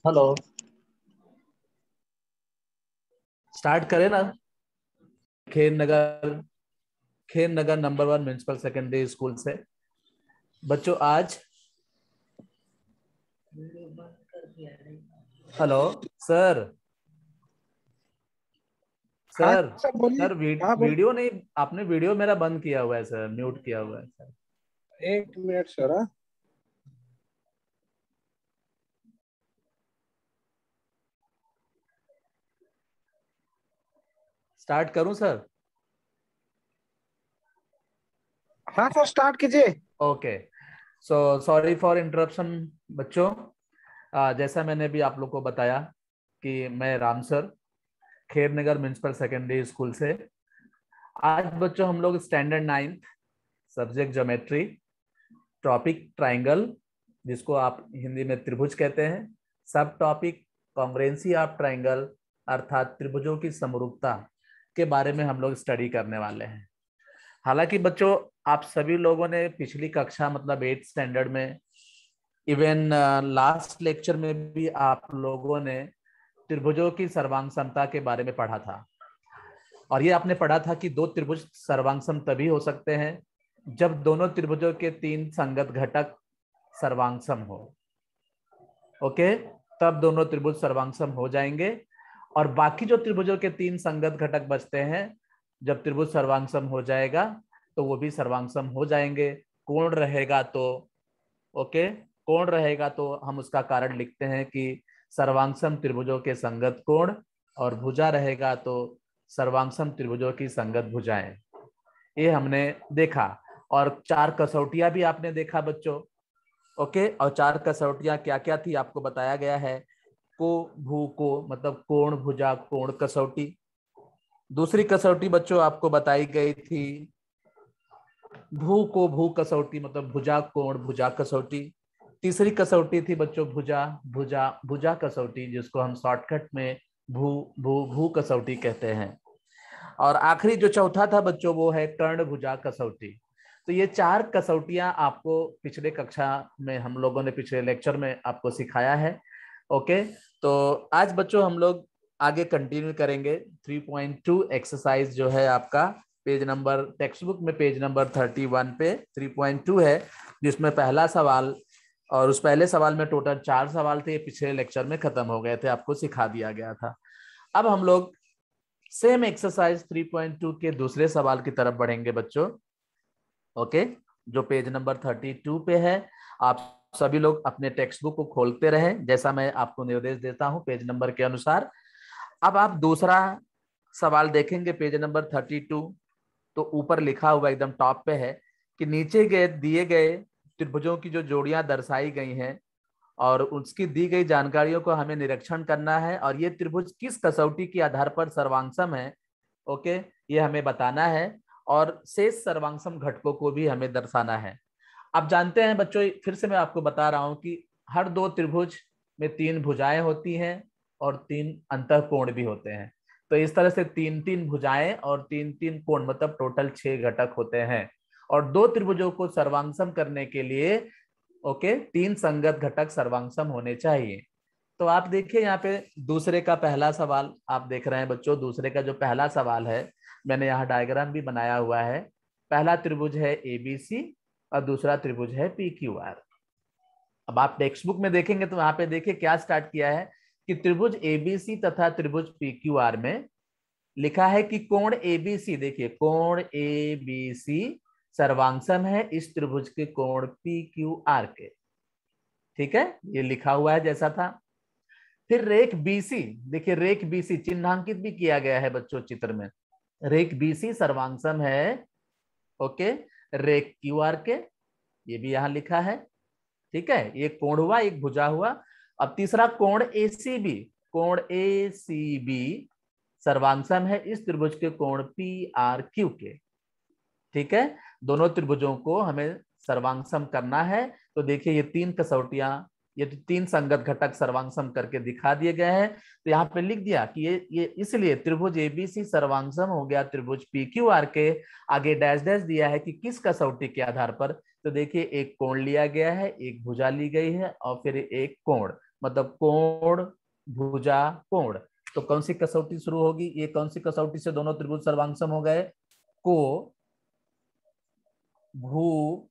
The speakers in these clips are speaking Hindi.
हेलो। स्टार्ट करें ना। खेर नगर खेर नगर नंबर 1 म्युनिसिपल सेकेंडरी स्कूल से बच्चों आज। Hello sir. हाँ सर सर बोलिए। सर हाँ बोलिए। वीडियो नहीं। आपने वीडियो मेरा बंद किया हुआ है सर, म्यूट किया हुआ है सर। एक मिनट सर। हाँ। स्टार्ट करूं सर? हाँ सर स्टार्ट कीजिए। Okay. So sorry for interruption बच्चों। जैसा मैंने भी आप लोग को बताया कि मैं राम सर, खेर नगर म्युनिसिपल सेकेंडरी स्कूल से। आज बच्चों हम लोग standard 9th, subject geometry, topic triangle, जिसको आप हिंदी में त्रिभुज कहते हैं, सब टॉपिक कॉन्ग्रुएंसी ऑफ ट्राइंगल अर्थात त्रिभुजों की समरूपता के बारे में हम लोग स्टडी करने वाले हैं। हालांकि बच्चों आप सभी लोगों ने पिछली कक्षा मतलब 8th स्टैंडर्ड में, इवन लास्ट लेक्चर में भी आप लोगों ने त्रिभुजों की सर्वांग समता के बारे में पढ़ा था। और ये आपने पढ़ा था कि दो त्रिभुज सर्वांग तभी हो सकते हैं जब दोनों त्रिभुजों के 3 संगत घटक सर्वांग हो। ओके, तब दोनों त्रिभुज सर्वांग हो जाएंगे। और बाकी जो त्रिभुजों के 3 संगत घटक बचते हैं, जब त्रिभुज सर्वांग हो जाएगा तो वो भी सर्वांग हो जाएंगे। कोण रहेगा तो, ओके, कोण रहेगा तो हम उसका कारण लिखते हैं कि सर्वांग त्रिभुजों के संगत कोण, और भुजा रहेगा तो सर्वांग त्रिभुजों की संगत भुजाएं। ये हमने देखा। और 4 कसौटियां भी आपने देखा बच्चों। ओके, और 4 कसौटियां क्या क्या थी आपको बताया गया है। को भू को मतलब कोण भुजा कोण कसौटी। दूसरी कसौटी बच्चों आपको बताई गई थी भू को भू कसौटी मतलब भुजा कोण भुजा कसौटी। तीसरी कसौटी थी बच्चों भुजा भुजा भुजा कसौटी, जिसको हम शॉर्टकट में भू भू भू कसौटी कहते हैं। और आखिरी जो चौथा था बच्चों वो है कर्ण भुजा कसौटी। तो ये 4 कसौटियां आपको पिछले कक्षा में हम लोगों ने पिछले लेक्चर में आपको सिखाया है। ओके, तो आज बच्चों हम लोग आगे कंटिन्यू करेंगे। 3.2 एक्सरसाइज जो है आपका पेज नंबर टेक्स्ट बुक में पेज नंबर 31 पे 3.2 है, जिसमें पहला सवाल, और उस पहले सवाल में टोटल 4 सवाल थे, पिछले लेक्चर में खत्म हो गए थे, आपको सिखा दिया गया था। अब हम लोग सेम एक्सरसाइज 3.2 के दूसरे सवाल की तरफ बढ़ेंगे बच्चों। ओके, जो पेज नंबर 32 पे है। आप सभी लोग अपने टेक्स्ट बुक को खोलते रहें, जैसा मैं आपको निर्देश देता हूं पेज नंबर के अनुसार। अब आप दूसरा सवाल देखेंगे पेज नंबर 32। तो ऊपर लिखा हुआ एकदम टॉप पे है कि नीचे गए दिए गए त्रिभुजों की जो जोड़ियां दर्शाई गई हैं और उसकी दी गई जानकारियों को हमें निरीक्षण करना है, और ये त्रिभुज किस कसौटी के आधार पर सर्वांगसम है। ओके, ये हमें बताना है, और शेष सर्वांगसम घटकों को भी हमें दर्शाना है। आप जानते हैं बच्चों, फिर से मैं आपको बता रहा हूं कि हर दो त्रिभुज में 3 भुजाएं होती हैं और 3 अंतःकोण भी होते हैं। तो इस तरह से 3-3 भुजाएं और 3-3 कोण मतलब टोटल 6 घटक होते हैं। और दो त्रिभुजों को सर्वांगसम करने के लिए ओके 3 संगत घटक सर्वांगसम होने चाहिए। तो आप देखिए यहाँ पे दूसरे का पहला सवाल आप देख रहे हैं बच्चों। दूसरे का जो पहला सवाल है, मैंने यहाँ डायग्राम भी बनाया हुआ है। पहला त्रिभुज है एबीसी और दूसरा त्रिभुज है पी क्यू आर। अब आप टेक्स्ट बुक में देखेंगे तो वहां पे देखिए क्या स्टार्ट किया है कि त्रिभुज एबीसी तथा त्रिभुज पी क्यू आर में लिखा है कि कोण एबीसी, देखिए कोण एबीसी सर्वांगसम है इस त्रिभुज के कोण पी क्यू आर के। ठीक है, ये लिखा हुआ है जैसा था। फिर रेख बीसी, देखिए रेख बीसी चिन्हांकित भी किया गया है बच्चों चित्र में। रेख बीसी सर्वांगसम है ओके रेख क्यू आर के, ये भी यहां लिखा है। ठीक है, ये कोण हुआ, एक भुजा हुआ। अब तीसरा कोण एसीबी, कोण एसीबी सर्वांगसम है इस त्रिभुज के कोण पी आर क्यू के। ठीक है, दोनों त्रिभुजों को हमें सर्वांगसम करना है। तो देखिए ये 3 कसौटियां, ये 3 संगत घटक सर्वांगसम करके दिखा दिए गए हैं। तो यहाँ पे लिख दिया कि ये इसलिए त्रिभुज एबीसी सर्वांगसम हो गया त्रिभुज पी क्यू आर के। आगे डैश डैश दिया है कि किस कसौटी के आधार पर। तो देखिए एक कोण लिया गया है, एक भुजा ली गई है और फिर एक कोण। मतलब कोण, भुजा, कोण। तो कौन सी कसौटी शुरू होगी? ये कौन सी कसौटी से दोनों त्रिभुज सर्वांगसम हो गए? को, भू,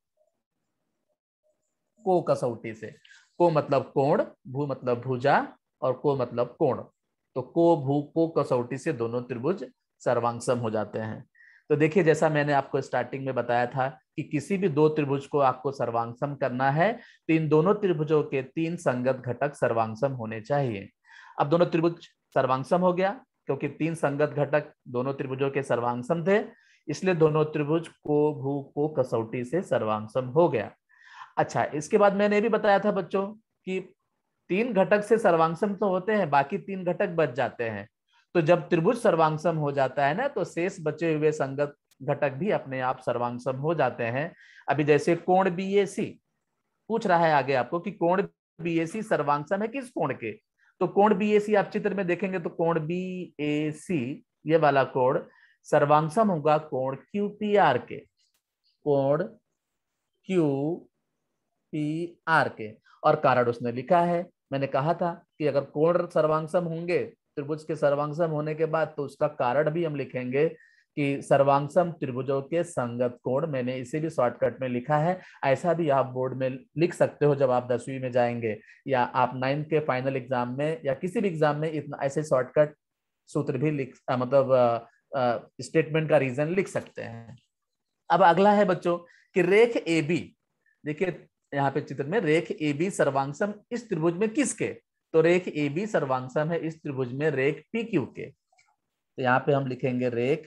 को कसौटी से। को मतलब कोण, भू मतलब भुजा, और को मतलब कोण। तो को, भू, को कसौटी से दोनों त्रिभुज सर्वांगसम हो जाते हैं। तो देखिए, जैसा मैंने आपको स्टार्टिंग में बताया था कि किसी भी दो त्रिभुज को आपको सर्वांगसम करना है तो इन दोनों त्रिभुजों के तीन संगत घटक सर्वांगसम होने चाहिए। अब दोनों त्रिभुज सर्वांगसम हो गया क्योंकि तीन संगत घटक दोनों त्रिभुजों के सर्वांगसम थे, इसलिए दोनों त्रिभुज को, भू, को कसौटी से सर्वांगसम हो गया। अच्छा, इसके बाद मैंने ये भी बताया था बच्चों कि तीन घटक से सर्वांगसम तो होते हैं, बाकी तीन घटक बच जाते हैं। तो जब त्रिभुज सर्वांगसम हो जाता है ना, तो शेष बचे हुए संगत घटक भी अपने आप सर्वांगसम हो जाते हैं। अभी जैसे कोण बीएसी पूछ रहा है आगे आपको कि कोण बीएसी सर्वांगसम है किस कोण के? तो कोण बीएसी आप चित्र में देखेंगे तो कोण बीएसी, ये वाला कोण सर्वांगसम होगा कोण क्यूपीआर के, कोण क्यू पी आर के। और कारण उसने लिखा है, मैंने कहा था कि अगर कोण सर्वांगसम होंगे त्रिभुज के सर्वांगसम होने के बाद, तो उसका कारण भी हम लिखेंगे कि सर्वांगसम त्रिभुजों के संगत कोण। मैंने इसे भी शॉर्टकट में लिखा है, ऐसा भी आप बोर्ड में लिख सकते हो जब आप 10वीं में जाएंगे, या आप 9th के फाइनल एग्जाम में या किसी भी एग्जाम में इतना ऐसे शॉर्टकट सूत्र भी लिख मतलब स्टेटमेंट का रीजन लिख सकते हैं। अब अगला है बच्चों कि रेख ए बी। देखिए यहाँ पे चित्र में रेख ए बी सर्वांगसम इस त्रिभुज में किसके? तो रेख ए बी सर्वांगसम है इस त्रिभुज में रेख पी क्यू के। तो यहाँ पे हम लिखेंगे रेख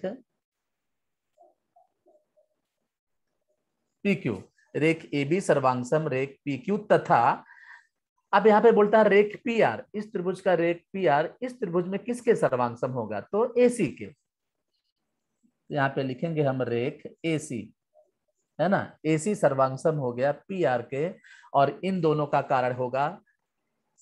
पी क्यू, रेख ए बी सर्वांगसम रेख पी क्यू तथा अब यहाँ पे बोलता है रेख पी आर, इस त्रिभुज का रेख पी आर इस त्रिभुज में किसके सर्वांगसम होगा? तो एसी के। यहाँ पे लिखेंगे हम रेख एसी, है ना, एसी सर्वांगसम हो गया पी आर के, और इन दोनों का कारण होगा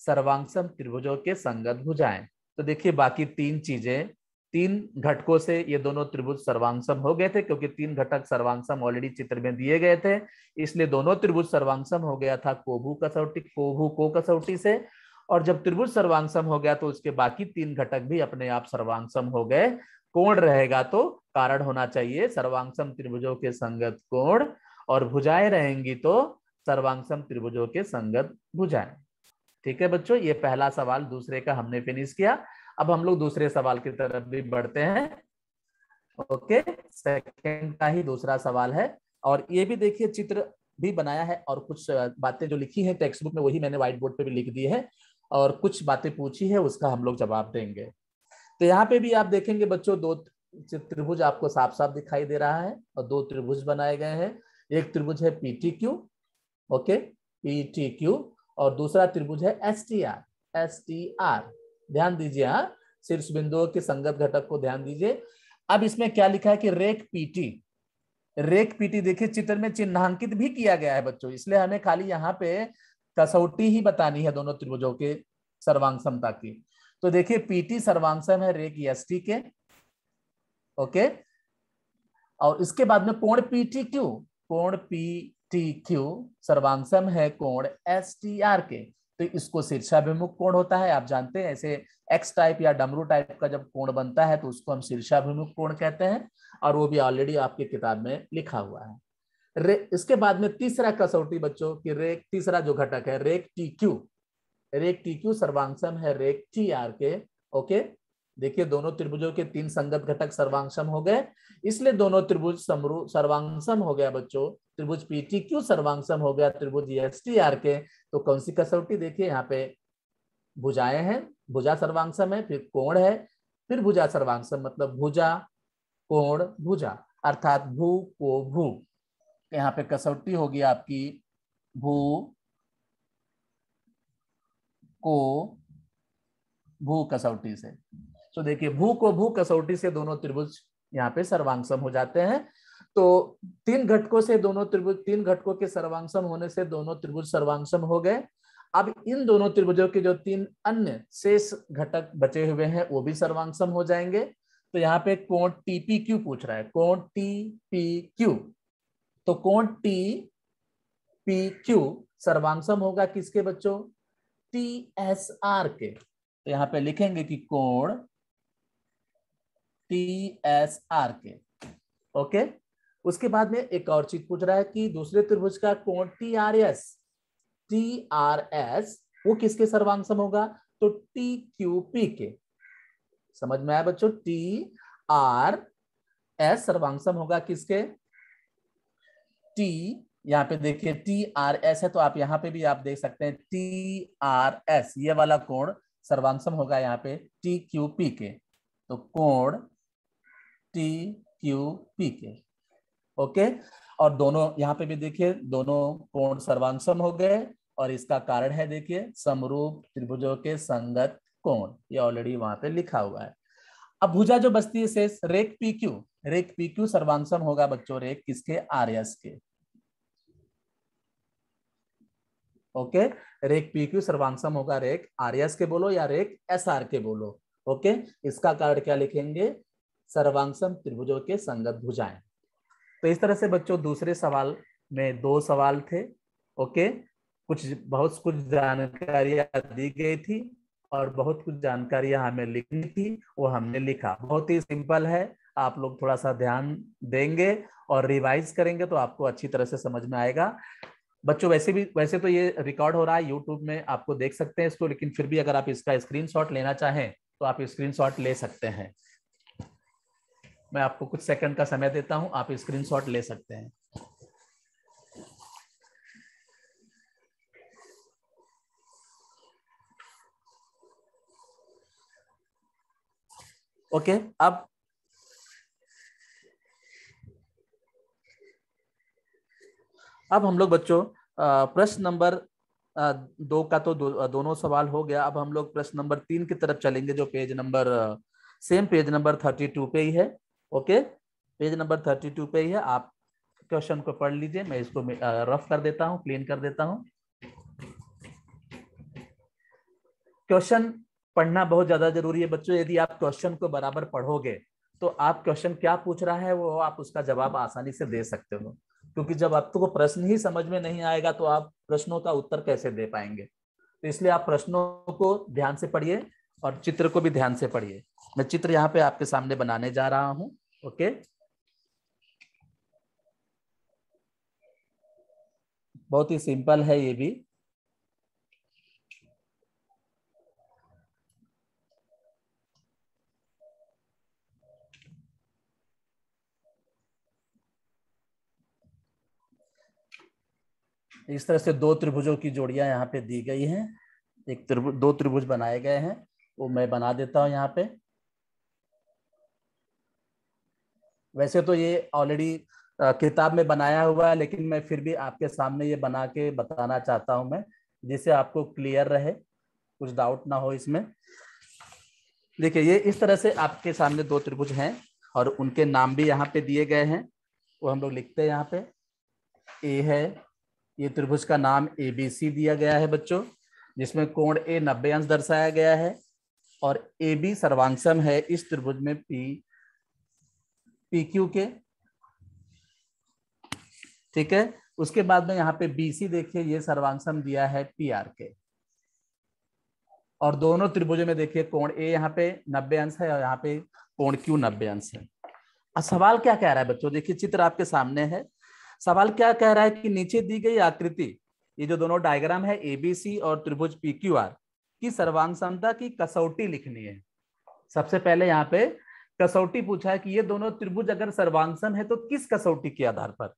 सर्वांगसम त्रिभुजों के संगत भुजाएं। तो देखिए बाकी तीन चीजें, तीन घटकों से ये दोनों त्रिभुज सर्वांगसम हो गए थे क्योंकि तीन घटक सर्वांगसम ऑलरेडी चित्र में दिए गए थे, इसलिए दोनों त्रिभुज सर्वांगसम हो गया था कोभू कसौटी, कोभू को कसौटी से। और जब त्रिभुज सर्वांगसम हो गया तो उसके बाकी तीन घटक भी अपने आप सर्वांगसम हो गए। कोण रहेगा तो कारण होना चाहिए सर्वांगसम त्रिभुजों के संगत कोण, और भुजाएं रहेंगी तो सर्वांगसम त्रिभुजों के संगत भुजाएं। ठीक है बच्चों, ये पहला सवाल दूसरे का हमने फिनिश किया। अब हम लोग दूसरे सवाल की तरफ भी बढ़ते हैं। ओके, सेकंड का ही दूसरा सवाल है, और ये भी देखिए चित्र भी बनाया है, और कुछ बातें जो लिखी है टेक्स्ट बुक में वही मैंने व्हाइट बोर्ड पे भी लिख दी है, और कुछ बातें पूछी है उसका हम लोग जवाब देंगे। तो यहाँ पे भी आप देखेंगे बच्चों दो त्रिभुज आपको साफ साफ दिखाई दे रहा है, और दो त्रिभुज बनाए गए हैं। एक त्रिभुज है PT Q, okay, PT Q, और दूसरा त्रिभुज है S T R, S T R. ध्यान दीजिए, हाँ, शीर्ष बिंदुओं के संगत घटक को ध्यान दीजिए। अब इसमें क्या लिखा है कि रेख पीटी, रेख पीटी देखिए चित्र में चिन्हांकित भी किया गया है बच्चों, इसलिए हमें खाली यहाँ पे कसौटी ही बतानी है दोनों त्रिभुजों के सर्वांगसमता की। तो देखिए पीटी सर्वांगसम है रेख एस टी के, ओके, और इसके बाद में कोण पीटी क्यू, कोण पीटी क्यू सर्वांगसम है कोण एस टी आर के। तो इसको शीर्षाभिमुख कोण होता है, आप जानते हैं ऐसे एक्स टाइप या डमरू टाइप का जब कोण बनता है तो उसको हम शीर्षाभिमुख कोण कहते हैं, और वो भी ऑलरेडी आपकी किताब में लिखा हुआ है। इसके बाद में तीसरा कसौटी बच्चों की रेख, तीसरा जो घटक है रेख टी क्यू, रेख टी क्यू सर्वांगसम है रेख टी आर के, ओके। देखिए दोनों त्रिभुजों के तीन संगत घटक सर्वांगसम हो गए, इसलिए दोनों त्रिभुज सर्वांगसम हो गया बच्चों। त्रिभुज पीटी क्यू सर्वांगसम हो गया त्रिभुज एस टी आर के। तो कौन सी कसौटी? देखिए यहाँ पे भुजाएं हैं, भुजा सर्वांगसम है, फिर कोण है, फिर भुजा सर्वांगसम, मतलब भुजा कोण भुजा, अर्थात भू को भू। यहाँ पे कसौटी होगी आपकी भू को भू कसौटी से। तो देखिए भू को भू कसौटी से दोनों त्रिभुज यहाँ पे सर्वांगसम हो जाते हैं। तो तीन घटकों से दोनों त्रिभुज, तीन घटकों के सर्वांगसम होने से दोनों त्रिभुज सर्वांगसम हो गए। अब इन दोनों त्रिभुजों के जो तीन अन्य शेष घटक बचे हुए हैं वो भी सर्वांगसम हो जाएंगे। तो यहाँ पे कोण टीपी क्यू पूछ रहा है, कोण टीपी क्यू। तो कोण टी पी क्यू सर्वांगसम होगा किसके बच्चों? TSR के। तो यहाँ पे लिखेंगे कि कोण TSR के। ओके, उसके बाद में एक और चीज पूछ रहा है कि दूसरे त्रिभुज का कोण TRS वो किसके सर्वांग होगा? तो TQP के। समझ में आया बच्चों? TRS सर्वांग होगा किसके? T, यहाँ पे देखिए TRS है, तो आप यहाँ पे भी आप देख सकते हैं TRS, ये वाला कोण सर्वांग होगा यहाँ पे TQP के। तो कोण TQP के। ओके, और दोनों यहाँ पे भी देखिए दोनों कोण सर्वांग हो गए, और इसका कारण है देखिए समरूप त्रिभुजों के संगत कोण, ये ऑलरेडी वहां पे लिखा हुआ है। अब भुजा जो बचती है शेष, रेख PQ सर्वांग होगा बच्चों रेख किसके? RS के। ओके, रेख PQ सर्वांग होगा रेख RS के बोलो या रेख SR के बोलो। ओके, इसका कारण क्या लिखेंगे? सर्वांग त्रिभुजों के संगत भुजाएं। तो इस तरह से बच्चों दूसरे सवाल में 2 सवाल थे। ओके, बहुत कुछ जानकारियां दी गई थी और बहुत कुछ जानकारियां हमें लिखनी थी, वो हमने लिखा। बहुत ही सिंपल है, आप लोग थोड़ा सा ध्यान देंगे और रिवाइज करेंगे तो आपको अच्छी तरह से समझ में आएगा बच्चों। वैसे तो ये रिकॉर्ड हो रहा है यूट्यूब में, आपको देख सकते हैं इसको, लेकिन फिर भी अगर आप इसका स्क्रीनशॉट लेना चाहें तो आप स्क्रीनशॉट ले सकते हैं। मैं आपको कुछ सेकंड का समय देता हूं, आप स्क्रीनशॉट ले सकते हैं। ओके, अब हम लोग बच्चों प्रश्न नंबर 2 का तो दोनों सवाल हो गया। अब हम लोग प्रश्न नंबर 3 की तरफ चलेंगे, जो सेम पेज नंबर 32 पे ही है। ओके, पेज नंबर 32 पे ही है। आप क्वेश्चन को पढ़ लीजिए, मैं इसको रफ कर देता हूं, क्लीन कर देता हूं। क्वेश्चन पढ़ना बहुत ज्यादा जरूरी है बच्चों। यदि आप क्वेश्चन को बराबर पढ़ोगे तो आप क्वेश्चन क्या पूछ रहा है वो आप उसका जवाब आसानी से दे सकते हो, क्योंकि जब आपको प्रश्न ही समझ में नहीं आएगा तो आप प्रश्नों का उत्तर कैसे दे पाएंगे। तो इसलिए आप प्रश्नों को ध्यान से पढ़िए और चित्र को भी ध्यान से पढ़िए। मैं चित्र यहाँ पे आपके सामने बनाने जा रहा हूं। ओके, बहुत ही सिंपल है ये भी। इस तरह से 2 त्रिभुजों की जोड़ियां यहाँ पे दी गई हैं। एक त्रिभुज, 2 त्रिभुज बनाए गए हैं, वो मैं बना देता हूं यहाँ पे। वैसे तो ये ऑलरेडी किताब में बनाया हुआ है, लेकिन मैं फिर भी आपके सामने ये बना के बताना चाहता हूं मैं, जिससे आपको क्लियर रहे, कुछ डाउट ना हो इसमें। देखिए ये इस तरह से आपके सामने 2 त्रिभुज हैं और उनके नाम भी यहाँ पे दिए गए हैं, वो हम लोग लिखते हैं। यहाँ पे ए है, ये त्रिभुज का नाम ABC दिया गया है बच्चों, जिसमें कोण A 90 अंश दर्शाया गया है, और AB सर्वांग है इस त्रिभुज में PQ के। ठीक है, उसके बाद में यहाँ पे BC देखिए, ये सर्वांग दिया है PR के, और दोनों त्रिभुजों में देखिए कोण A यहाँ पे 90 अंश है और यहाँ पे कोण Q 90 अंश है। अब सवाल क्या कह रहा है बच्चों? देखिए चित्र आपके सामने है। सवाल क्या कह रहा है कि नीचे दी गई आकृति, ये जो दोनों डायग्राम है ABC और त्रिभुज PQR की सर्वांग समता की कसौटी लिखनी है। सबसे पहले यहाँ पे कसौटी पूछा है कि ये दोनों त्रिभुज अगर सर्वांग सम है तो किस कसौटी के आधार पर,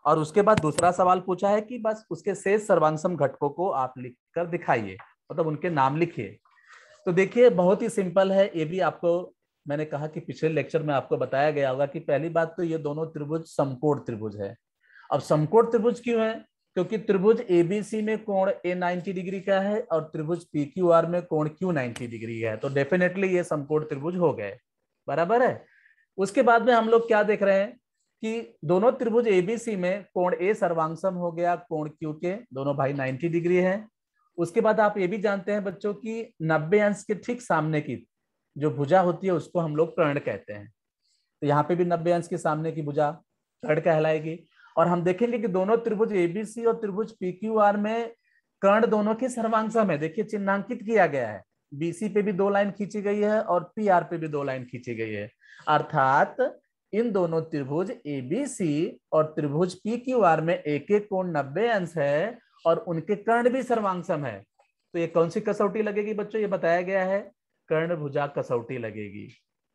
और उसके बाद दूसरा सवाल पूछा है कि बस उसके शेष सर्वांग सम घटकों को आप लिखकर दिखाइए, मतलब उनके नाम लिखिए। तो देखिए बहुत ही सिंपल है, ये भी आपको मैंने कहा कि पिछले लेक्चर में आपको बताया गया होगा कि पहली बात तो ये दोनों त्रिभुज समकोण त्रिभुज है। अब समकोण त्रिभुज क्यों है? क्योंकि त्रिभुज ABC में कोण A 90 डिग्री का है और त्रिभुज PQR में कोण Q 90 डिग्री है, तो डेफिनेटली ये समकोण त्रिभुज हो गए। बराबर है। उसके बाद में हम लोग क्या देख रहे हैं कि दोनों त्रिभुज ABC में कोण A सर्वांग सम हो गया कोण Q के, दोनों भाई 90 डिग्री है। उसके बाद आप ये भी जानते हैं बच्चों की 90 अंश के ठीक सामने की जो भुजा होती है उसको हम लोग कर्ण कहते हैं, तो यहाँ पे भी 90 अंश के सामने की भुजा कर्ण कहलाएगी। और हम देखेंगे कि दोनों त्रिभुज ABC और त्रिभुज PQR में कर्ण दोनों के सर्वांगसम है, देखिए चिन्हांकित किया गया है, बीसी पे भी 2 लाइन खींची गई है और पीआर पे भी 2 लाइन खींची गई है, अर्थात इन दोनों त्रिभुज एबीसी और त्रिभुज पीक्यूआर में एक एक कोण 90 अंश है और उनके कर्ण भी सर्वांगसम है। तो ये कौन सी कसौटी लगेगी बच्चों, ये बताया गया है, कर्ण भुजा कसौटी लगेगी।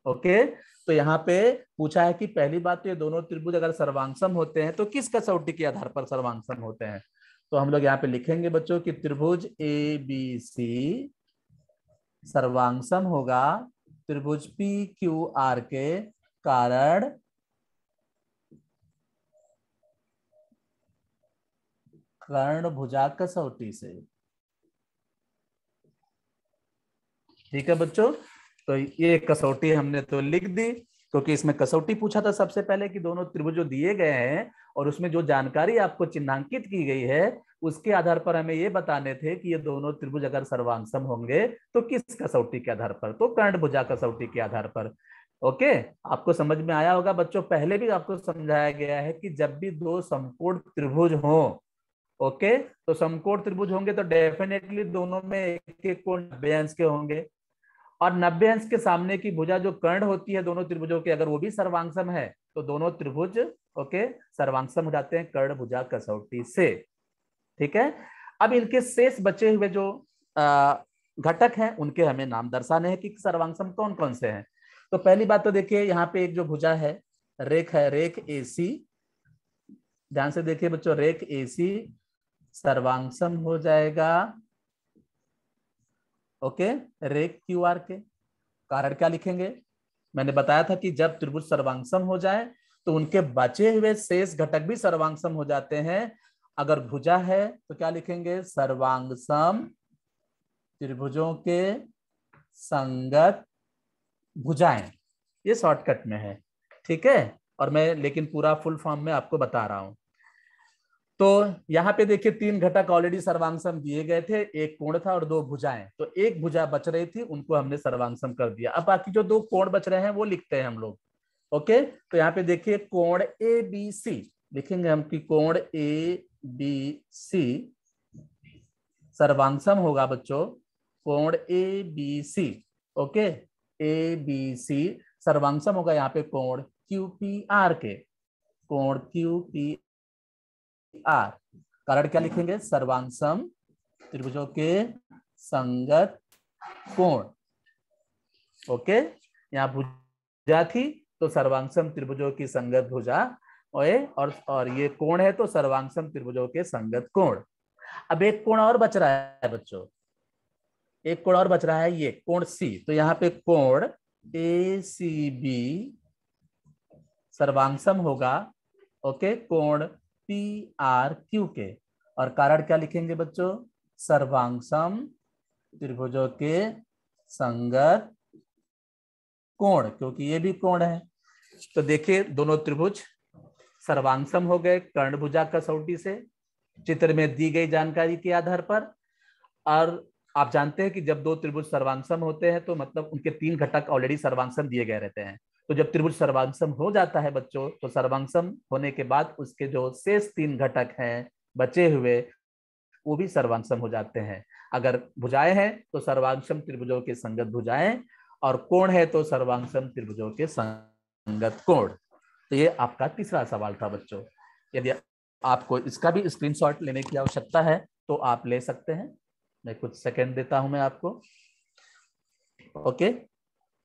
ओके, तो यहाँ पे पूछा है कि पहली बात तो ये दोनों त्रिभुज अगर सर्वांगसम होते हैं तो किस कसौटी के आधार पर सर्वांगसम होते हैं। तो हम लोग यहाँ पे लिखेंगे बच्चों कि त्रिभुज ए बी सी सर्वांगसम होगा त्रिभुज पी क्यू आर के कारण कर्ण भुजा कसौटी से। ठीक है बच्चों, तो ये कसौटी हमने तो लिख दी, क्योंकि इसमें कसौटी पूछा था सबसे पहले कि दोनों त्रिभुज जो दिए गए हैं और उसमें जो जानकारी आपको चिन्हांकित की गई है उसके आधार पर हमें ये बताने थे कि ये दोनों त्रिभुज अगर सर्वांगसम होंगे तो किस कसौटी के आधार पर, तो कर्ण भुजा कसौटी के आधार पर। ओके, आपको समझ में आया होगा बच्चों, पहले भी आपको समझाया गया है कि जब भी 2 समकोण त्रिभुज हो, ओके, तो समकोण त्रिभुज होंगे तो डेफिनेटली दोनों में एक एक कोण 90 अंश के होंगे और 90 अंश के सामने की भुजा जो कर्ण होती है दोनों त्रिभुजों के, अगर वो भी सर्वांगसम है तो दोनों त्रिभुज ओके सर्वांगसम हो जाते हैं कर्ण भुजा कसौटी से। ठीक है, अब इनके शेष बचे हुए जो घटक हैं उनके हमें नाम दर्शाने हैं कि सर्वांगसम कौन कौन से हैं। तो पहली बात तो देखिए यहाँ पे एक जो भुजा है रेख एसी, ध्यान से देखिए बच्चों, रेख एसी सर्वांगसम हो जाएगा ओके रेख क्यू आर के। कारण क्या लिखेंगे, मैंने बताया था कि जब त्रिभुज सर्वांगसम हो जाए तो उनके बचे हुए शेष घटक भी सर्वांगसम हो जाते हैं। अगर भुजा है तो क्या लिखेंगे, सर्वांगसम त्रिभुजों के संगत भुजाएं, ये शॉर्टकट में है। ठीक है, और मैं लेकिन पूरा फुल फॉर्म में आपको बता रहा हूं। तो यहाँ पे देखिए 3 घटक ऑलरेडी सर्वांगसम दिए गए थे, एक कोण था और 2 भुजाएं, तो एक भुजा बच रही थी उनको हमने सर्वांगसम कर दिया। अब बाकी जो 2 कोण बच रहे हैं वो लिखते हैं हम लोग। ओके, तो यहाँ पे देखिए कोण ए बी सी लिखेंगे हम कि कोण ए बी सी सर्वांगसम होगा बच्चों कोण A B C. Okay, A B C सर्वांगसम होगा यहाँ पे कोण क्यू पी आर के, कोण क्यू पी आर। कारण क्या लिखेंगे, सर्वांगसम त्रिभुजों के संगत कोण। ओके, यहाँ भुजा थी तो सर्वांगसम त्रिभुजों की संगत भुजा, और ये कोण है तो सर्वांगसम त्रिभुजों के संगत कोण। अब एक कोण और बच रहा है बच्चों, एक कोण और बच रहा है, ये कोण सी। तो यहाँ पे कोण ए सी बी सर्वांगसम होगा ओके कोण पी आर क्यू के। और कारण क्या लिखेंगे बच्चों, सर्वांगसम त्रिभुजों के संगत कोण, क्योंकि ये भी कोण है। तो देखिए दोनों त्रिभुज सर्वांगसम हो गए कर्ण भुजा कसौटी से, चित्र में दी गई जानकारी के आधार पर। और आप जानते हैं कि जब 2 त्रिभुज सर्वांगसम होते हैं तो मतलब उनके 3 घटक ऑलरेडी सर्वांगसम दिए गए रहते हैं। तो जब त्रिभुज सर्वांगसम हो जाता है बच्चों, तो सर्वांगसम होने के बाद उसके जो शेष 3 घटक हैं बचे हुए वो भी सर्वांगसम हो जाते हैं। अगर भुजाएं हैं तो सर्वांगसम त्रिभुजों के संगत भुजाएं, और कोण है तो सर्वांगसम त्रिभुजों के संगत कोण। तो ये आपका तीसरा सवाल था बच्चों। यदि आपको इसका भी स्क्रीनशॉट लेने की आवश्यकता है तो आप ले सकते हैं, मैं कुछ सेकंड देता हूं मैं आपको। ओके,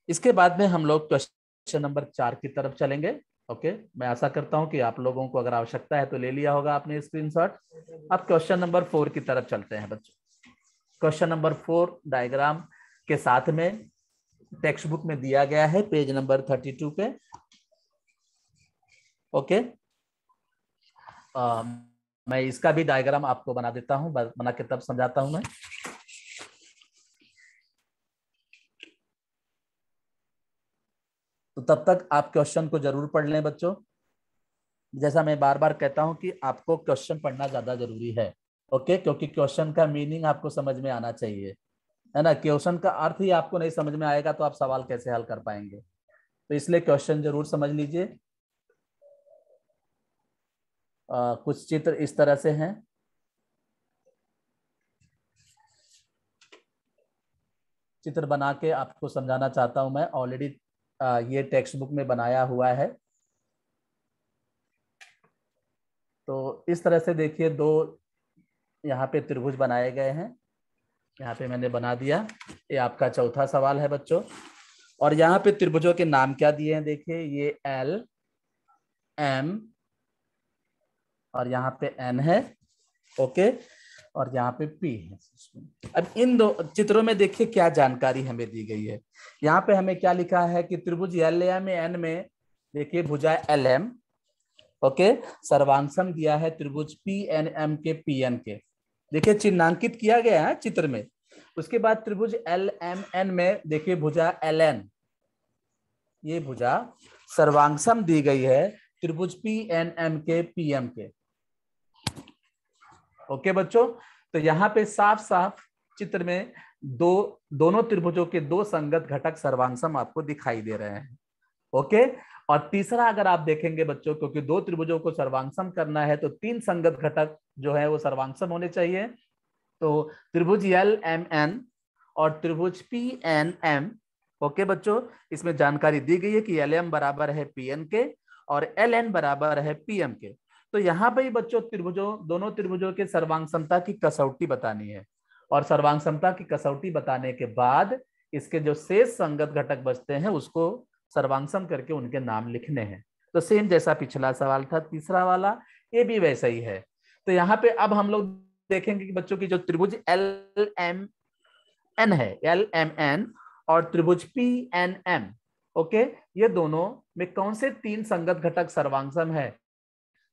इसके बाद में हम लोग क्वेश्चन नंबर 4 की तरफ चलेंगे। ओके, मैं आशा करता हूं कि आप लोगों को अगर आवश्यकता है तो ले लिया होगा आपने स्क्रीनशॉट। अब क्वेश्चन नंबर 4 की तरफ चलते हैं बच्चों। क्वेश्चन नंबर 4 डायग्राम के साथ में टेक्स्ट बुक में दिया गया है पेज नंबर 32 पे। ओके, मैं इसका भी डायग्राम आपको बना देता हूं, बना के तब समझाता हूं मैं। तो तब तक आप क्वेश्चन को जरूर पढ़ लें बच्चों। जैसा मैं बार बार कहता हूं कि आपको क्वेश्चन पढ़ना ज्यादा जरूरी है। ओके, क्योंकि क्वेश्चन का मीनिंग आपको समझ में आना चाहिए, है ना। क्वेश्चन का अर्थ ही आपको नहीं समझ में आएगा तो आप सवाल कैसे हल कर पाएंगे। तो इसलिए क्वेश्चन जरूर समझ लीजिए। कुछ चित्र इस तरह से हैं। चित्र बना के आपको समझाना चाहता हूं मैं। ऑलरेडी ये टेक्स्ट बुक में बनाया हुआ है। तो इस तरह से देखिए, दो यहाँ पे त्रिभुज बनाए गए हैं। यहाँ पे मैंने बना दिया। ये आपका चौथा सवाल है बच्चों। और यहाँ पे त्रिभुजों के नाम क्या दिए हैं, देखिए ये एल एम और यहाँ पे एन है, ओके, और यहाँ पे पी है। अब इन दो चित्रों में देखिए क्या जानकारी हमें दी गई है। यहाँ पे हमें क्या लिखा है कि त्रिभुज एल एम एन में देखिए भुजा एल एम, ओके, सर्वांशम दिया है त्रिभुज पी एन एम के पी एन के, देखिए चिन्हांकित किया गया है चित्र में। उसके बाद त्रिभुज एल एम एन में देखिए भुजा एल एन, ये भुजा सर्वांशम दी गई है त्रिभुज पी एन एम के पी एम के। ओके बच्चों, तो यहाँ पे साफ साफ चित्र में दोनों त्रिभुजों के दो संगत घटक सर्वांशम आपको दिखाई दे रहे हैं। ओके, और तीसरा अगर आप देखेंगे बच्चों, क्योंकि दो त्रिभुजों को सर्वांशम करना है तो तीन संगत घटक जो है वो सर्वांशम होने चाहिए। तो त्रिभुज एल एम एन और त्रिभुज पी एन एम, ओके बच्चों, इसमें जानकारी दी गई है कि एल एम बराबर है पी एन के और एल एन बराबर है पी एम के। तो यहाँ पे बच्चों दोनों त्रिभुजों के सर्वांगसमता की कसौटी बतानी है, और सर्वांगसमता की कसौटी बताने के बाद इसके जो शेष संगत घटक बचते हैं उसको सर्वांशम करके उनके नाम लिखने हैं। तो सेम जैसा पिछला सवाल था तीसरा वाला, ये भी वैसा ही है। तो यहाँ पे अब हम लोग देखेंगे कि बच्चों की जो त्रिभुज एल एम एन है, एल एम एन और त्रिभुज पी एन एम, ओके, ये दोनों में कौन से तीन संगत घटक सर्वांशम है,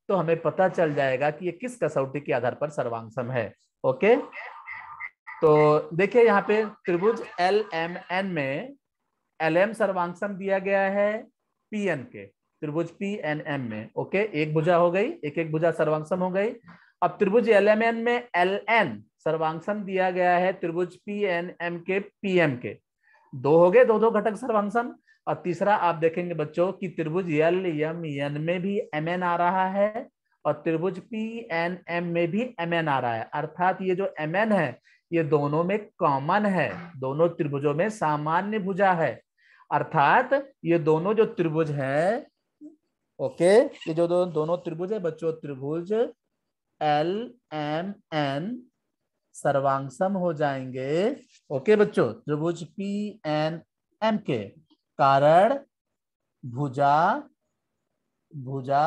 तो हमें पता चल जाएगा कि ये किस कसौटी के आधार पर सर्वांशम है। ओके, तो देखिए यहाँ पे त्रिभुज एल एम एन में एल एम सर्वांशम दिया गया है पी एन के, त्रिभुज पी एन एम में, ओके, एक भुजा हो गई, एक एक भुजा सर्वांशम हो गई। अब त्रिभुज एल एम एन में एल एन सर्वांशम दिया गया है त्रिभुज पी एन एम के पी एम के, दो हो गए, दो दो घटक सर्वांशम। और तीसरा आप देखेंगे बच्चों कि त्रिभुज एल एम एन में भी एम एन आ रहा है और त्रिभुज पी एन एम में भी एम एन आ रहा है, अर्थात ये जो एम एन है ये दोनों में कॉमन है, दोनों त्रिभुजों में सामान्य भुजा है, अर्थात ये दोनों जो त्रिभुज है, ओके, ये जो दोनों त्रिभुज है बच्चों, त्रिभुज एल एम एन सर्वांशम हो जाएंगे, ओके बच्चों, त्रिभुज पी एन एम के, कारण भुजा भुजा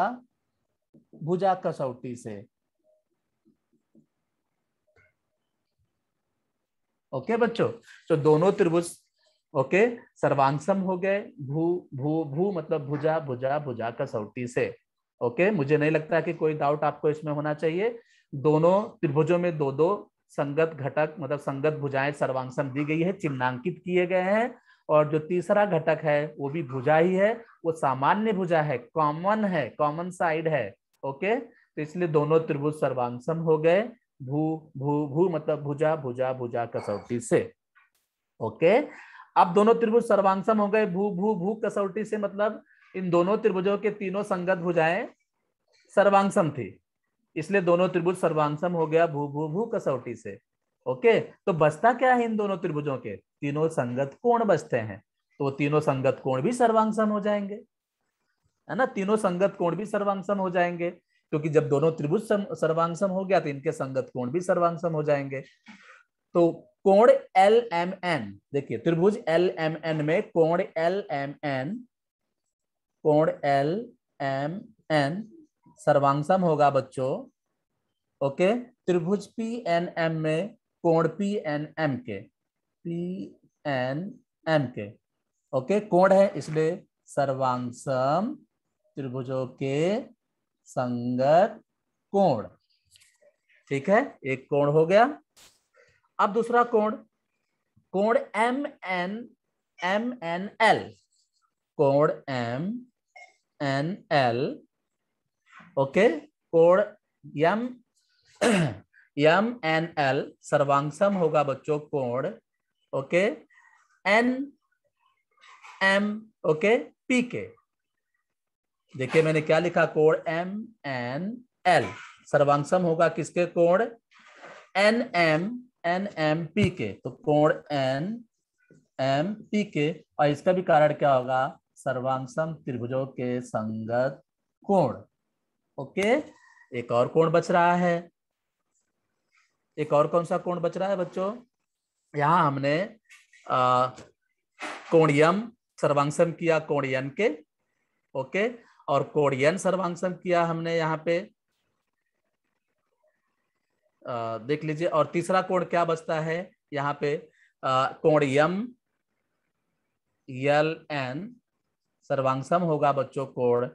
भुजा कसौटी से। ओके बच्चों, तो दोनों त्रिभुज ओके सर्वांशम हो गए भू भू भू मतलब भुजा भुजा भुजा कसौटी से। ओके, मुझे नहीं लगता कि कोई डाउट आपको इसमें होना चाहिए। दोनों त्रिभुजों में दो दो संगत घटक मतलब संगत भुजाएं सर्वांशम दी गई है, चिन्हांकित किए गए हैं, और जो तीसरा घटक है वो भी भुजा ही है, वो सामान्य भुजा है, कॉमन है, कॉमन साइड है। ओके, तो इसलिए दोनों त्रिभुज सर्वांशम हो गए भू भू भू मतलब भुजा भुजा भुजा कसौटी से। ओके, अब दोनों त्रिभुज सर्वांशम हो गए भू भू भू कसौटी से, मतलब इन दोनों त्रिभुजों के तीनों संगत भुजाएं सर्वांशम थी, इसलिए दोनों त्रिभुज सर्वांशम हो गया भू भू भू कसौटी से। ओके, तो बचता क्या है इन दोनों त्रिभुजों के, तीनों संगत कोण बचते हैं, तो तीनों संगत कोण भी सर्वांशम हो जाएंगे, है ना, तीनों संगत कोण भी सर्वांशम हो जाएंगे, क्योंकि जब दोनों त्रिभुज सर्वांशम हो गया तो इनके संगत कोण भी सर्वांशम हो जाएंगे। तो कोण एल एम एन, देखिए त्रिभुज एल एम एन में कोण एल एम एन, कोण एल एम एन सर्वांशम होगा बच्चों, ओके, त्रिभुज पी एन एम में कोण पी एन एम के, पी एन एम के, ओके, कोण है इसलिए सर्वांशम त्रिभुजों के संगत कोण, ठीक है, एक कोण हो गया। अब दूसरा कोण, कोण एम एन एल, कोण एम एन एल, ओके, कोण यम यम एन एल सर्वांशम होगा बच्चों कोण, okay, N M, okay, P K, देखिए मैंने क्या लिखा, कोण एम एन एल सर्वांशम होगा किसके, कोण एन एम पी के, तो कोण एन एम पी के, और इसका भी कारण क्या होगा, सर्वांग त्रिभुजों के संगत कोण। ओके, एक और कोण बच रहा है। एक और कौन सा कोण बच रहा है बच्चों, यहां हमने कोणियम सर्वांगसम किया कोणियन के। ओके, और कोणियन सर्वांगसम किया हमने यहाँ पे, देख लीजिए। और तीसरा कोण क्या बचता है यहाँ पे, कोणियम यल एन सर्वांगसम होगा बच्चों कोण।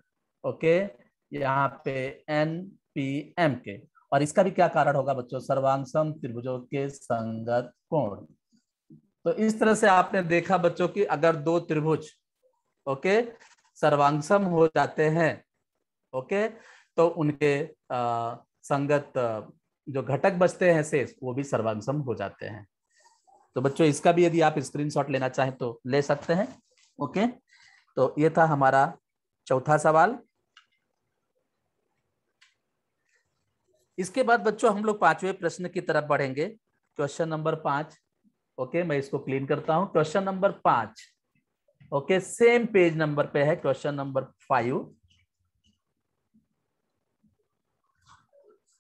ओके, यहाँ पे एन पी एम के, और इसका भी क्या कारण होगा बच्चों, सर्वांगसम त्रिभुजों के संगत कोण। तो इस तरह से आपने देखा बच्चों कि अगर दो त्रिभुज ओके सर्वांगसम हो जाते हैं, ओके, तो उनके संगत जो घटक बचते हैं शेष, वो भी सर्वांगसम हो जाते हैं। तो बच्चों इसका भी यदि आप स्क्रीनशॉट लेना चाहें तो ले सकते हैं। ओके, तो ये था हमारा चौथा सवाल। इसके बाद बच्चों हम लोग पांचवें प्रश्न की तरफ बढ़ेंगे, क्वेश्चन नंबर 5। ओके, मैं इसको क्लीन करता हूं। Question number 5 okay, same page number पे है क्वेश्चन नंबर 5।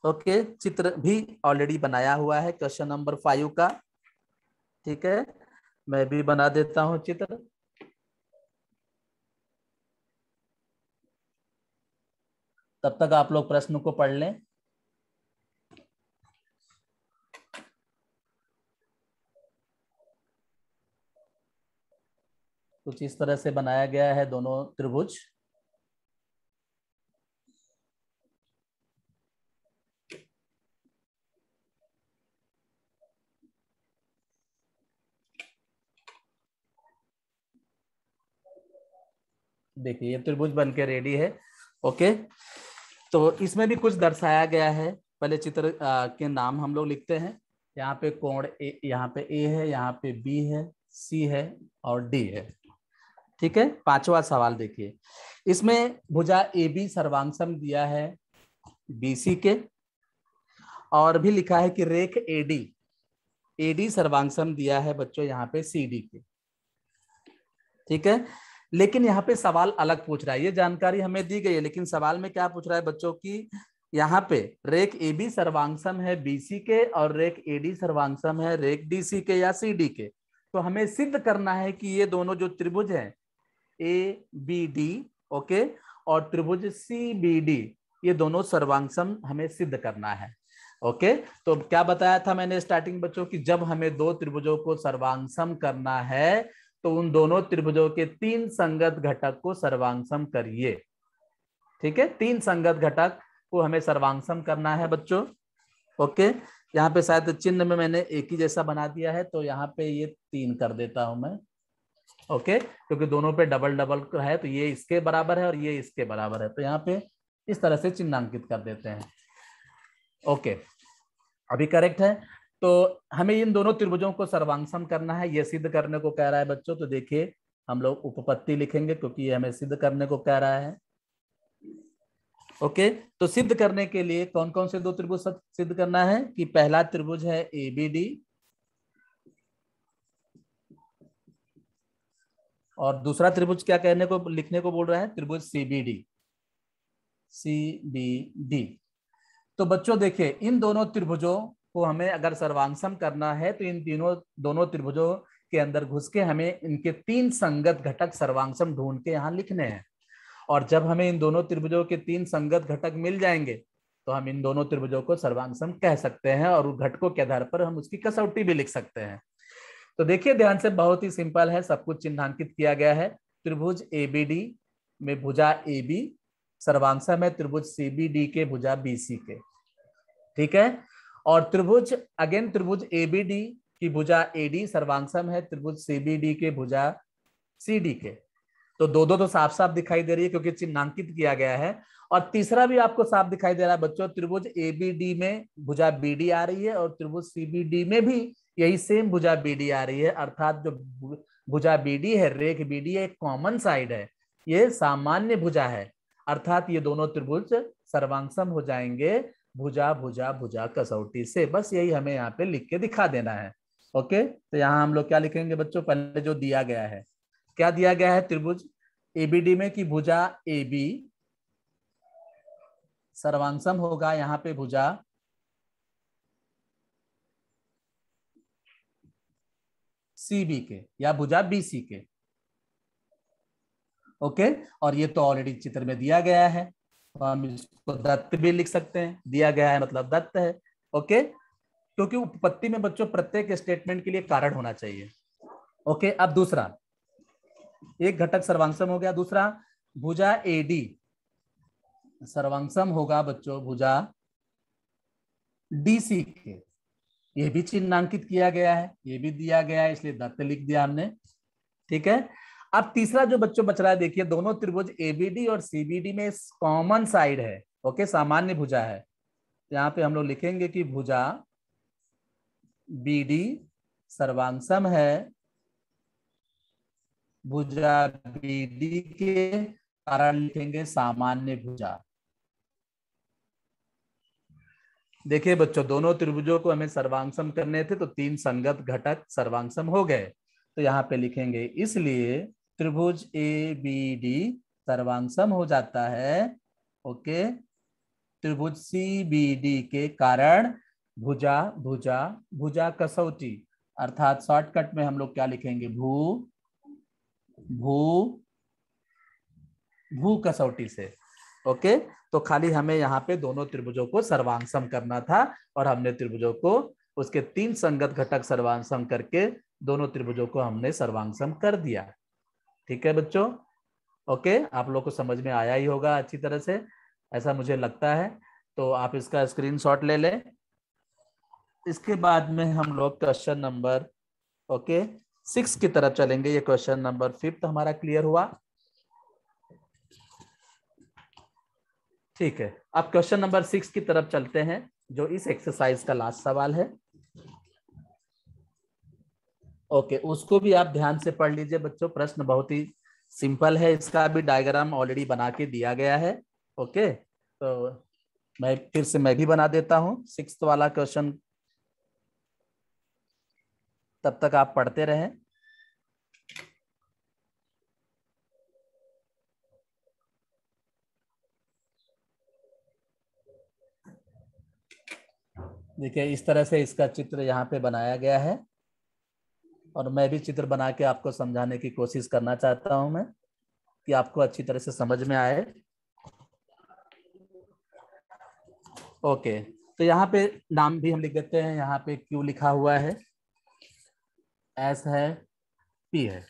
ओके, चित्र भी ऑलरेडी बनाया हुआ है क्वेश्चन नंबर 5 का। ठीक है, मैं भी बना देता हूं चित्र। तब तक आप लोग प्रश्न को पढ़ लें। कुछ इस तरह से बनाया गया है दोनों त्रिभुज। देखिए ये त्रिभुज बन के रेडी है। ओके, तो इसमें भी कुछ दर्शाया गया है। पहले चित्र के नाम हम लोग लिखते हैं। यहाँ पे कोण ए, यहाँ पे ए है, यहाँ पे बी है, सी है और डी है। ठीक है, पांचवा सवाल देखिए, इसमें भुजा ए बी सर्वांगसम दिया है बीसी के, और भी लिखा है कि रेख एडी सर्वांगसम दिया है बच्चों यहाँ पे सीडी के। ठीक है, लेकिन यहाँ पे सवाल अलग पूछ रहा है। ये जानकारी हमें दी गई है, लेकिन सवाल में क्या पूछ रहा है बच्चों की, यहाँ पे रेख ए बी सर्वांगसम है बीसी के और रेख एडी सर्वांगसम है रेख डीसी के या सीडी के। तो हमें सिद्ध करना है कि ये दोनों जो त्रिभुज हैं ए बी डी ओके और त्रिभुज सी बी डी, ये दोनों सर्वांगसम हमें सिद्ध करना है। ओके, तो क्या बताया था मैंने स्टार्टिंग बच्चों की, जब हमें दो त्रिभुजों को सर्वांगसम करना है तो उन दोनों त्रिभुजों के तीन संगत घटक को सर्वांगसम करिए। ठीक है, तीन संगत घटक को हमें सर्वांगसम करना है बच्चों। ओके, यहाँ पे शायद चिन्ह में मैंने एक ही जैसा बना दिया है, तो यहाँ पे ये 3 कर देता हूं मैं। ओके, क्योंकि दोनों पे डबल डबल है, तो ये इसके बराबर है और ये इसके बराबर है, तो यहाँ पे इस तरह से चिन्हांकित कर देते हैं। ओके, अभी करेक्ट है। तो हमें इन दोनों त्रिभुजों को सर्वांगसम करना है, ये सिद्ध करने को कह रहा है बच्चों। तो देखिए हम लोग उपपत्ति लिखेंगे क्योंकि ये हमें सिद्ध करने को कह रहा है। ओके, तो सिद्ध करने के लिए कौन कौन से दो त्रिभुज सिद्ध करना है कि पहला त्रिभुज है एबीडी और दूसरा त्रिभुज क्या कहने को लिखने को बोल रहा है, त्रिभुज सीबीडी। तो बच्चों देखिए इन दोनों त्रिभुजों को हमें अगर सर्वांगसम करना है तो इन दोनों त्रिभुजों के अंदर घुस के हमें इनके तीन संगत घटक सर्वांगसम ढूंढ के यहाँ लिखने हैं। और जब हमें इन दोनों त्रिभुजों के तीन संगत घटक मिल जाएंगे तो हम इन दोनों त्रिभुजों को सर्वांगसम कह सकते हैं और उन घटकों के आधार पर हम उसकी कसौटी भी लिख सकते हैं। तो देखिए ध्यान से, बहुत ही सिंपल है, सब कुछ चिन्हांकित किया गया है। त्रिभुज एबीडी में भुजा एबी सर्वांगसम है त्रिभुज सीबीडी के भुजा बीसी के। ठीक है, और त्रिभुज एबीडी की भुजा एडी सर्वांगसम है त्रिभुज सीबीडी के भुजा सीडी के। तो दो तो साफ साफ दिखाई दे रही है क्योंकि चिन्हांकित किया गया है। और तीसरा भी आपको साफ दिखाई दे रहा है बच्चों, त्रिभुज एबीडी में भुजा बीडी आ रही है और त्रिभुज सीबीडी में भी यही सेम भुजा बीडी आ रही है। अर्थात जो भुजा बीडी है, रेख बीडी एक कॉमन साइड है, ये सामान्य भुजा है। अर्थात ये दोनों त्रिभुज सर्वांगसम हो जाएंगे भुजा भुजा भुजा कसौटी से। बस यही हमें यहाँ पे लिख के दिखा देना है। ओके, तो यहाँ हम लोग क्या लिखेंगे बच्चों, पहले जो दिया गया है, क्या दिया गया है, त्रिभुज एबीडी में की भुजा AB सर्वांगसम होगा यहाँ पे भुजा CB के या भुजा BC के। ओके, और ये तो ऑलरेडी चित्र में दिया गया है, तो हम इसको दत्त भी लिख सकते हैं, दिया गया है मतलब दत्त है। ओके, क्योंकि उपपत्ति में बच्चों प्रत्येक स्टेटमेंट के लिए कारण होना चाहिए। ओके, अब दूसरा, एक घटक सर्वांगसम हो गया, दूसरा भुजा AD सर्वांगसम होगा बच्चों भुजा DC के, ये भी चिन्हांकित किया गया है, ये भी दिया गया है, इसलिए दत्त लिख दिया हमने। ठीक है, अब तीसरा जो बच्चों बच रहा है, देखिए दोनों त्रिभुज ABD और CBD में कॉमन साइड है। ओके, सामान्य भुजा है, यहाँ पे हम लोग लिखेंगे कि भुजा BD सर्वांगसम है भुजा BD के, कारण लिखेंगे सामान्य भुजा। देखिए बच्चों, दोनों त्रिभुजों को हमें सर्वांगसम करने थे, तो तीन संगत घटक सर्वांगसम हो गए, तो यहाँ पे लिखेंगे इसलिए त्रिभुज ABD सर्वांगसम हो जाता है। ओके, त्रिभुज CBD के कारण भुजा भुजा भुजा कसौटी, अर्थात शॉर्टकट में हम लोग क्या लिखेंगे, भू भू भू कसौटी से। ओके, तो खाली हमें यहाँ पे दोनों त्रिभुजों को सर्वांगसम करना था, और हमने त्रिभुजों को उसके तीन संगत घटक सर्वांगसम करके दोनों त्रिभुजों को हमने सर्वांगसम कर दिया। ठीक है बच्चों, ओके, आप लोग को समझ में आया ही होगा अच्छी तरह से, ऐसा मुझे लगता है। तो आप इसका स्क्रीनशॉट ले लें। इसके बाद में हम लोग क्वेश्चन नंबर 6 की तरफ चलेंगे। ये क्वेश्चन नंबर 5 हमारा क्लियर हुआ। ठीक है, अब क्वेश्चन नंबर 6 की तरफ चलते हैं, जो इस एक्सरसाइज का लास्ट सवाल है। ओके, उसको भी आप ध्यान से पढ़ लीजिए बच्चों, प्रश्न बहुत ही सिंपल है, इसका भी डायग्राम ऑलरेडी बना के दिया गया है। ओके, तो मैं फिर से मैं भी बना देता हूं 6th वाला क्वेश्चन, तब तक आप पढ़ते रहें। देखिए इस तरह से इसका चित्र यहाँ पे बनाया गया है, और मैं भी चित्र बना के आपको समझाने की कोशिश करना चाहता हूं मैं, कि आपको अच्छी तरह से समझ में आए। ओके, तो यहाँ पे नाम भी हम लिख देते हैं, यहाँ पे Q लिखा हुआ है, S है, P है।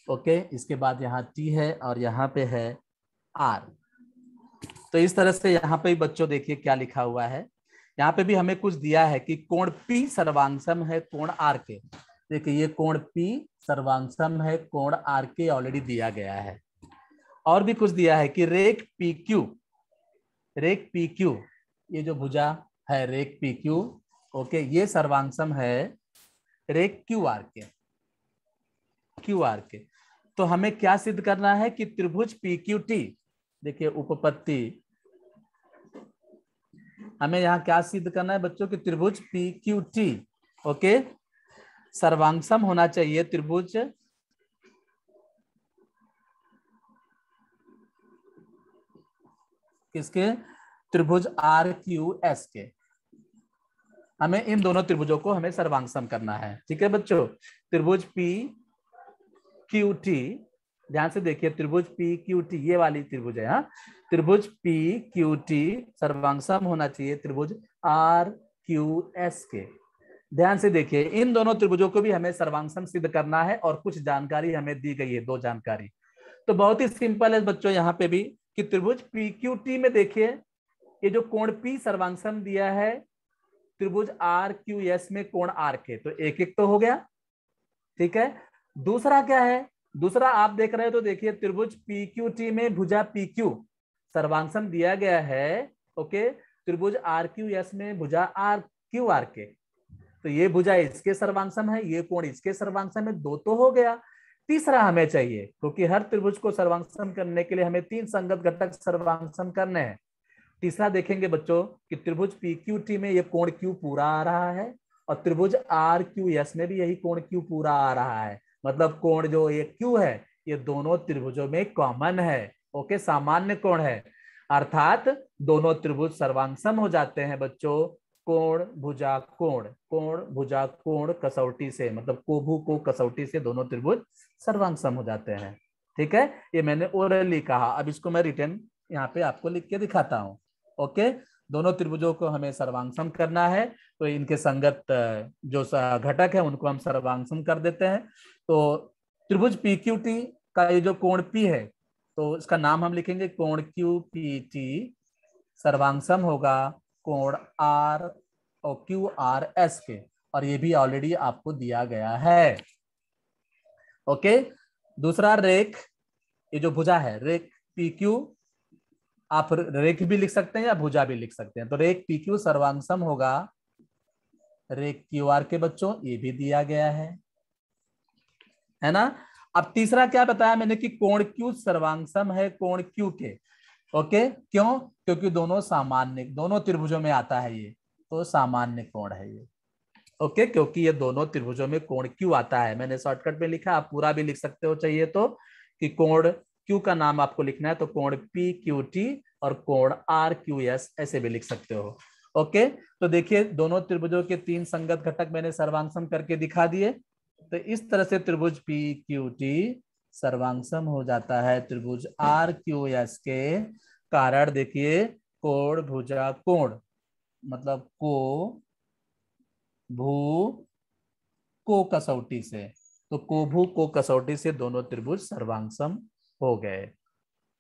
ओके, इसके बाद यहाँ T है, और यहाँ पे है R। तो इस तरह से यहाँ पे बच्चों देखिए क्या लिखा हुआ है, यहाँ पे भी हमें कुछ दिया है कि कोण P सर्वांगसम है कोण R के। देखिए ये कोण P सर्वांगसम है कोण R के, ऑलरेडी दिया गया है। और भी कुछ दिया है कि रेख PQ, ये जो भुजा है रेख PQ, ओके, ये सर्वांगसम है रेख QR के। तो हमें क्या सिद्ध करना है कि त्रिभुज PQT, देखिए उपपत्ति, हमें यहाँ क्या सिद्ध करना है बच्चों कि त्रिभुज PQT, ओके, सर्वांगसम होना चाहिए त्रिभुज किसके, त्रिभुज RQS के। हमें इन दोनों त्रिभुजों को हमें सर्वांगसम करना है। ठीक है बच्चों, त्रिभुज PQT, ध्यान से देखिए, त्रिभुज PQT ये वाली त्रिभुज है, हाँ, त्रिभुज PQT सर्वांगसम होना चाहिए त्रिभुज RQS के। ध्यान से देखिए, इन दोनों त्रिभुजों को भी हमें सर्वांगसम सिद्ध करना है, और कुछ जानकारी हमें दी गई है, दो जानकारी। तो बहुत ही सिंपल है बच्चों, यहाँ पे भी कि त्रिभुज PQT में देखिए, ये जो कोण P सर्वांगसम दिया है त्रिभुज RQS में कोण R के, तो एक एक तो हो गया। ठीक है, दूसरा क्या है, दूसरा आप देख रहे हो तो देखिए त्रिभुज PQT में भुजा PQ सर्वांगसम दिया गया है। ओके, त्रिभुज RQS में भुजा RQR के, तो ये भुजा इसके सर्वांगसम है, ये कोण इसके सर्वांगसम है, दो तो हो गया। तीसरा हमें चाहिए, क्योंकि हर त्रिभुज को सर्वांगसम करने के लिए हमें तीन संगत घटक सर्वांगसम करने हैं। तीसरा देखेंगे बच्चों कि त्रिभुज PQT में ये कोण Q पूरा आ रहा है, और त्रिभुज आर क्यू एस में भी यही कोण क्यू पूरा आ रहा है। मतलब कोण जो ये क्यू है ये दोनों त्रिभुजों में कॉमन है। ओके, सामान्य कोण है, अर्थात दोनों त्रिभुज सर्वांग हो जाते हैं बच्चों कोण भुजा कोण, कोण भुजा कोण कसौटी से, मतलब कोभु को कसौटी से दोनों त्रिभुज सर्वांग हो जाते हैं। ठीक है, ये मैंने ओरली कहा, अब इसको मैं रिटर्न यहाँ पे आपको लिख के दिखाता हूँ। ओके, दोनों त्रिभुजों को हमें सर्वांग करना है, तो इनके संगत जो घटक है उनको हम सर्वांग कर देते हैं। तो त्रिभुज पी क्यू टी का ये जो कोण पी है, तो इसका नाम हम लिखेंगे कोण क्यू पी टी, सर्वांग होगा कोण आर और क्यू आर एस के, और ये भी ऑलरेडी आपको दिया गया है। ओके, दूसरा रेख, ये जो भुजा है रेख पी क्यू, आप रेख भी लिख सकते हैं या भुजा भी लिख सकते हैं। तो रेख पी क्यू सर्वांग होगा रेख क्यू आर के बच्चों, ये भी दिया गया है ना। अब तीसरा क्या बताया मैंने कि कोण क्यू सर्वांग है कोण क्यू के। ओके, क्यों? क्योंकि दोनों सामान्य, दोनों त्रिभुजों में आता है ये, तो सामान्य कोण है ये। ओके, क्योंकि ये दोनों त्रिभुजों में कोण क्यू आता है, मैंने शॉर्टकट में लिखा, आप पूरा भी लिख सकते हो चाहिए तो, कि कोण क्यू का नाम आपको लिखना है तो कोण पी क्यू टी और कोण आर क्यू एस ऐसे भी लिख सकते हो। ओके, तो देखिए दोनों त्रिभुजों के तीन संगत घटक मैंने सर्वांग करके दिखा दिए। तो इस तरह से त्रिभुज पी क्यू टी सर्वांग हो जाता है त्रिभुज आर क्यू एस के कारण। देखिए कोण भुजा कोण, मतलब को भू को कसौटी से, तो कोभू को कसौटी से दोनों त्रिभुज सर्वांग हो गए।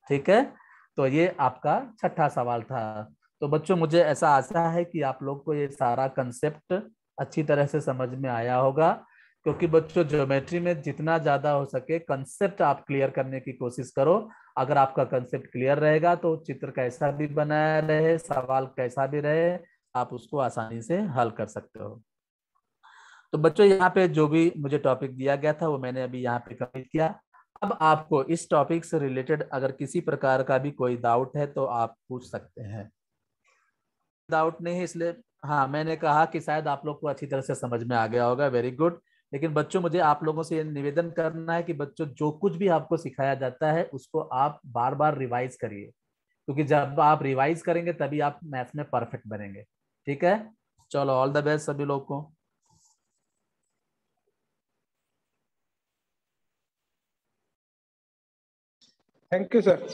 ठीक है, तो ये आपका छठा सवाल था। तो बच्चों मुझे ऐसा आशा है कि आप लोग को ये सारा कंसेप्ट अच्छी तरह से समझ में आया होगा, क्योंकि बच्चों ज्योमेट्री में जितना ज्यादा हो सके कंसेप्ट आप क्लियर करने की कोशिश करो। अगर आपका कंसेप्ट क्लियर रहेगा तो चित्र कैसा भी बनाया रहे, सवाल कैसा भी रहे, आप उसको आसानी से हल कर सकते हो। तो बच्चों यहाँ पे जो भी मुझे टॉपिक दिया गया था वो मैंने अभी यहाँ पे कंप्लीट किया। अब आपको इस टॉपिक से रिलेटेड अगर किसी प्रकार का भी कोई डाउट है तो आप पूछ सकते हैं। डाउट नहीं है इसलिए, हाँ मैंने कहा कि शायद आप लोग को अच्छी तरह से समझ में आ गया होगा, वेरी गुड। लेकिन बच्चों मुझे आप लोगों से ये निवेदन करना है कि बच्चों जो कुछ भी आपको सिखाया जाता है उसको आप बार बार रिवाइज करिए, क्योंकि जब आप रिवाइज करेंगे तभी आप मैथ में परफेक्ट बनेंगे। ठीक है, चलो ऑल द बेस्ट सभी लोग को। Thank you sir.